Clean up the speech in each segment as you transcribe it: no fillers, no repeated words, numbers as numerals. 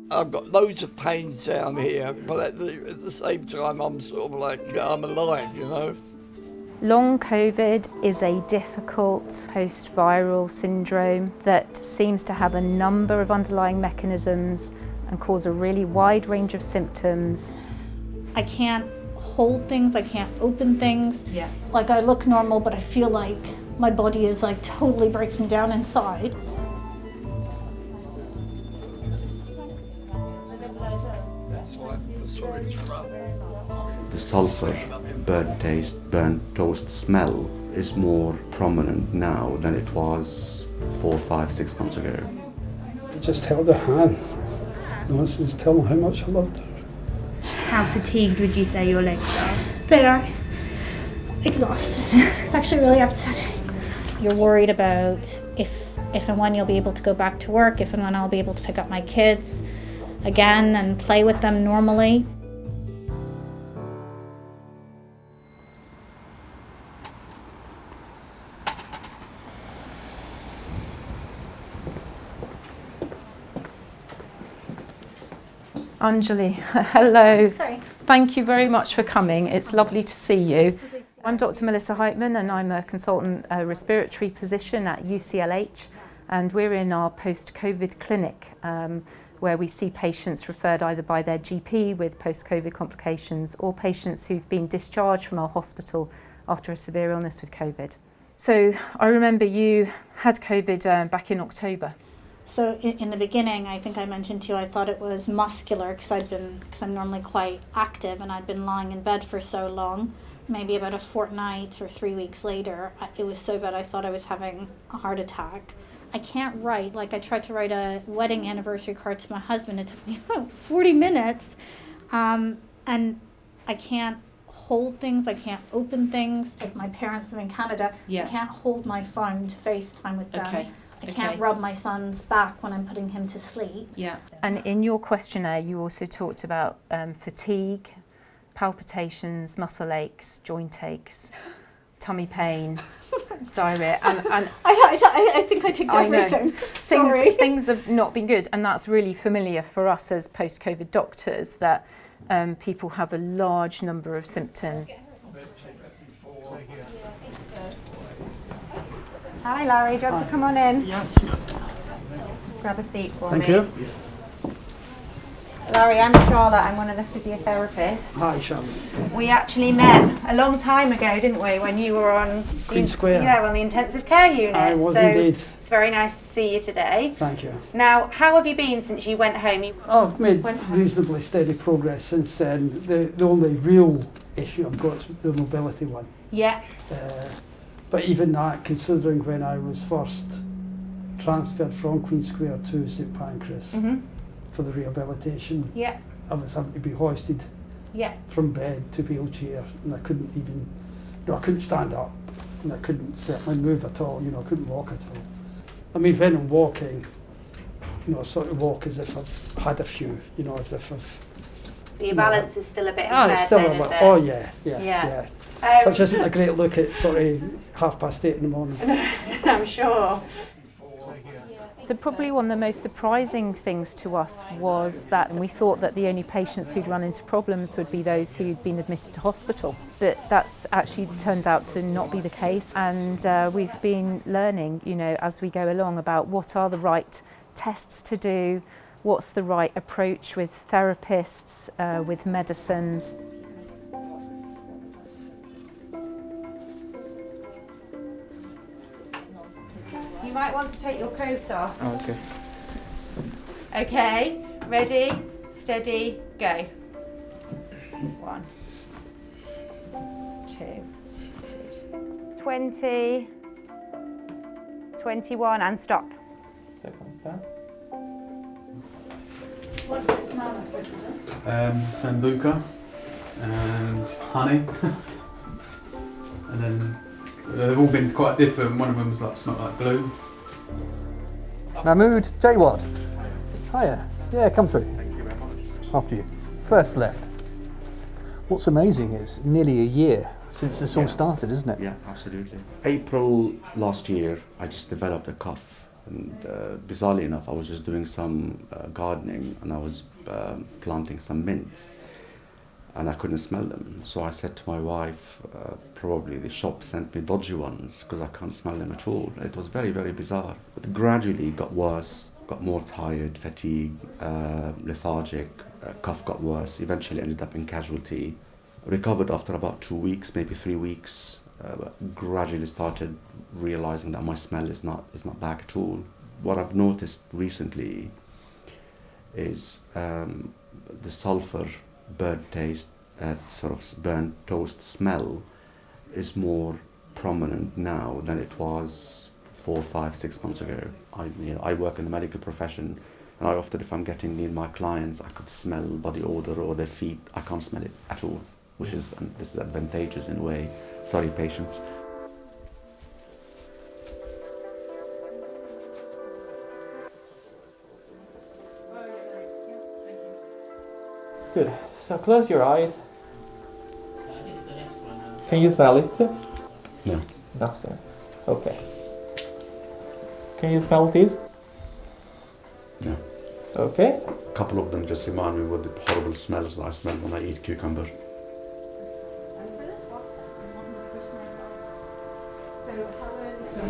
I've got loads of pains down here, but at the same time, I'm sort of like, I'm alive, you know. Long COVID is a difficult post-viral syndrome that seems to have a number of underlying mechanisms and cause a really wide range of symptoms. I can't hold things, I can't open things. Yeah. Like I look normal, but I feel like my body is like totally breaking down inside. The sulfur, burnt taste, burnt toast smell is more prominent now than it was 4, 5, 6 months ago. I just held her hand. No, I was telling her how much I loved her. How fatigued would you say your legs are? They are exhausted. It's actually really upsetting. You're worried about if and when you'll be able to go back to work, if and when I'll be able to pick up my kids again and play with them normally. Anjali, hello. Sorry. Thank you very much for coming. It's lovely to see you. I'm Dr. Melissa Heitman and I'm a consultant respiratory physician at UCLH, and we're in our post-COVID clinic where we see patients referred either by their GP with post-COVID complications or patients who've been discharged from our hospital after a severe illness with COVID. So I remember you had COVID back in October. So in the beginning, I think I mentioned to you, I thought it was muscular because I'm normally quite active and I'd been lying in bed for so long. Maybe about a fortnight or 3 weeks later, it was so bad I thought I was having a heart attack. I can't write. Like I tried to write a wedding anniversary card to my husband. It took me about 40 minutes. And I can't hold things. I can't open things. Like my parents live in Canada. Yeah. I can't hold my phone to FaceTime with them. Okay. I can't rub my son's back when I'm putting him to sleep. Yeah. And in your questionnaire, you also talked about fatigue, palpitations, muscle aches, joint aches, tummy pain, diarrhea, and I think I ticked everything. Sorry. Things have not been good, and that's really familiar for us as post-COVID doctors, that people have a large number of symptoms. Hi Larry, do you want to come on in? Yeah. Grab a seat for me. Thank you. Larry, I'm Charlotte, I'm one of the physiotherapists. Hi, Charlotte. We actually met a long time ago, didn't we, when you were on Queen Square. Yeah, on the intensive care unit. I was so indeed. It's very nice to see you today. Thank you. Now, how have you been since you went home? I've made reasonably steady progress since then. The only real issue I've got is the mobility one. Yeah. But even that, considering when I was first transferred from Queen Square to St Pancras for the rehabilitation, Yeah. I was having to be hoisted Yeah. from bed to wheelchair, and I couldn't even, I couldn't stand up, and I couldn't certainly move at all, I couldn't walk at all. I mean, when I'm walking, I sort of walk as if I've had a few, as if I've... So your balance is still a bit impaired it's still then, a is little, it? oh yeah. Which isn't a great look at sort of 8:30 in the morning. I'm sure. So probably one of the most surprising things to us was that we thought that the only patients who'd run into problems would be those who'd been admitted to hospital. But that's actually turned out to not be the case. And we've been learning, as we go along about what are the right tests to do, what's the right approach with therapists, with medicines. You might want to take your coat off. Oh, okay. Okay, ready, steady, go. 1, 2, 20, 21, and stop. Second time. What does it smell like, President? Sambuca and honey. And then they've all been quite different. One of them was smelled like glue. Mahmood Jaywad. Hiya. Yeah, come through. Thank you very much. After you. First left. What's amazing is nearly a year since this all started, isn't it? Yeah, absolutely. April last year, I just developed a cough And bizarrely enough, I was just doing some gardening, and I was planting some mints, and I couldn't smell them. So I said to my wife, probably the shop sent me dodgy ones because I can't smell them at all. It was very, very bizarre. But gradually it got worse, got more tired, fatigue, lethargic, cough got worse, eventually ended up in casualty. Recovered after about 2 weeks, maybe 3 weeks. Gradually started realizing that my smell is not back at all. What I've noticed recently is the sulfur, burnt taste, sort of burnt toast smell is more prominent now than it was 4, 5, 6 months ago. I work in the medical profession, and I often, if I'm getting near my clients, I could smell body odor or their feet. I can't smell it at all, which is, and this is advantageous in a way. Sorry, patients. Good. So close your eyes. Can you smell it? No. Nothing. Okay. Can you smell these? No. Okay. A couple of them just remind me of the horrible smells that I smell when I eat cucumber.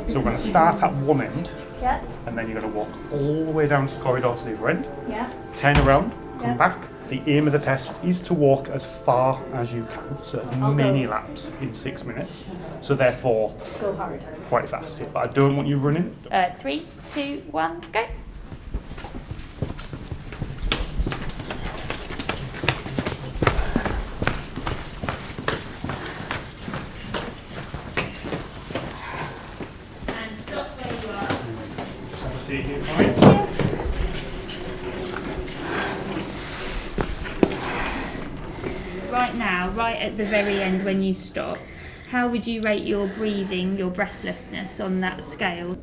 So we're going to start at one end, Yeah, and then you're going to walk all the way down to the corridor to the other end, yeah. turn around, come Yeah. back. The aim of the test is to walk as far as you can, so as I'll many go. laps in 6 minutes. So therefore, Go hard. quite fast. But I don't want you running. 3, 2, 1, go. And stop where you are. Just have a seat here for me. Right now, right at the very end when you stop, how would you rate your breathing, your breathlessness on that scale?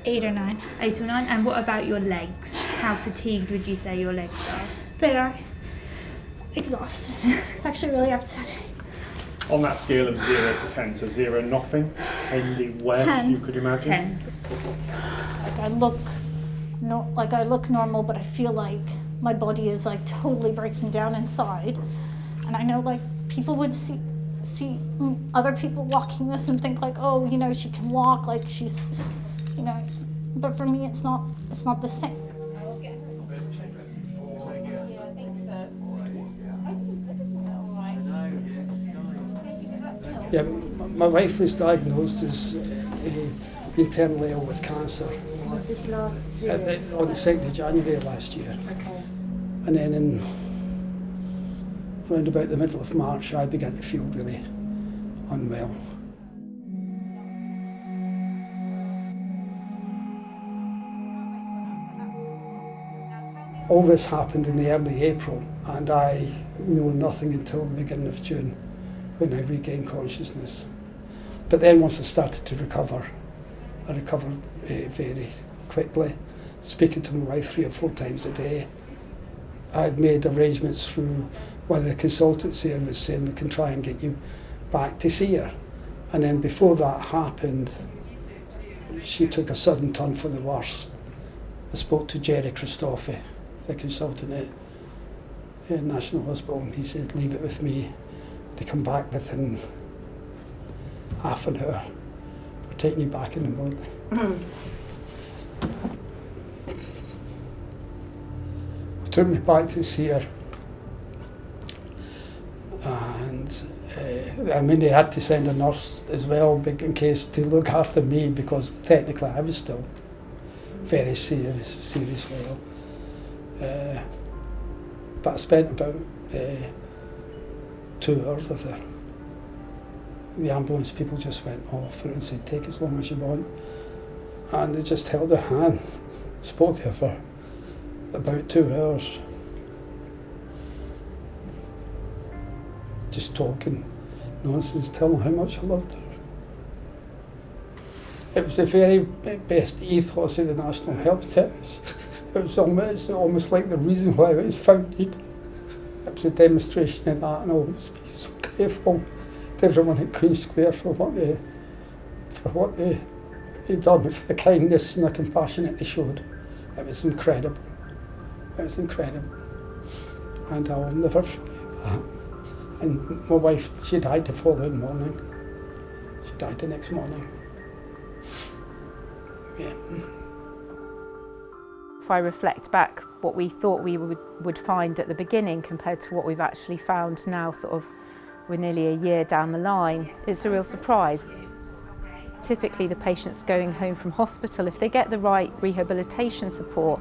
8 or 9. 8 or 9? And what about your legs? How fatigued would you say your legs are? They are exhausted. It's actually really upsetting. On that scale of 0 to 10, so 0 nothing, 10 the worst 10. you could imagine. 10. Like I look normal, but I feel like my body is like totally breaking down inside. And I know like people would see other people walking this and think like, oh, you know, she can walk, like she's, you know, but for me it's not the same. Yeah, my wife was diagnosed as being terminally ill with cancer on the 2nd of January last year. Okay. And then round about the middle of March, I began to feel really unwell. All this happened in the early April, and I knew nothing until the beginning of June, when I regained consciousness. But then once I started to recover, I recovered very quickly, speaking to my wife 3 or 4 times a day. I'd made arrangements through one of the consultants here was saying we can try and get you back to see her. And then before that happened, she took a sudden turn for the worse. I spoke to Jerry Christophe, the consultant at National Hospital, and he said, leave it with me. They come back within half an hour. We're taking you back in the morning. Took me back to see her, and they had to send a nurse as well in case to look after me, because technically I was still very seriously ill. But I spent about 2 hours with her. The ambulance people just went off and said, take as long as you want, and they just held her hand, spoke to her for about 2 hours, just talking nonsense, telling how much I loved her. It was the very best ethos of the National Health Service. It was almost like the reason why it was founded. It was a demonstration of that, and I'll always be so grateful to everyone at Queen Square for what they They've done for the kindness and the compassion that they showed. It was incredible. It was incredible. And I'll never forget that. And my wife, she died the following morning. She died the next morning. Yeah. If I reflect back what we thought we would find at the beginning compared to what we've actually found now, sort of we're nearly a year down the line, it's a real surprise. Typically the patients going home from hospital, if they get the right rehabilitation support,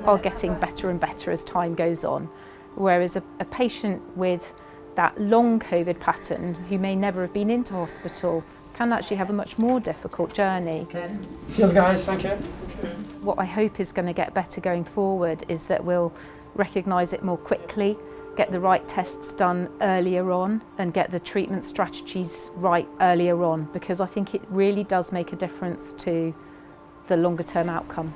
are getting better and better as time goes on. Whereas a patient with that long COVID pattern, who may never have been into hospital, can actually have a much more difficult journey. Yes, guys, thank you. What I hope is going to get better going forward is that we'll recognise it more quickly, get the right tests done earlier on and get the treatment strategies right earlier on, because I think it really does make a difference to the longer term outcome.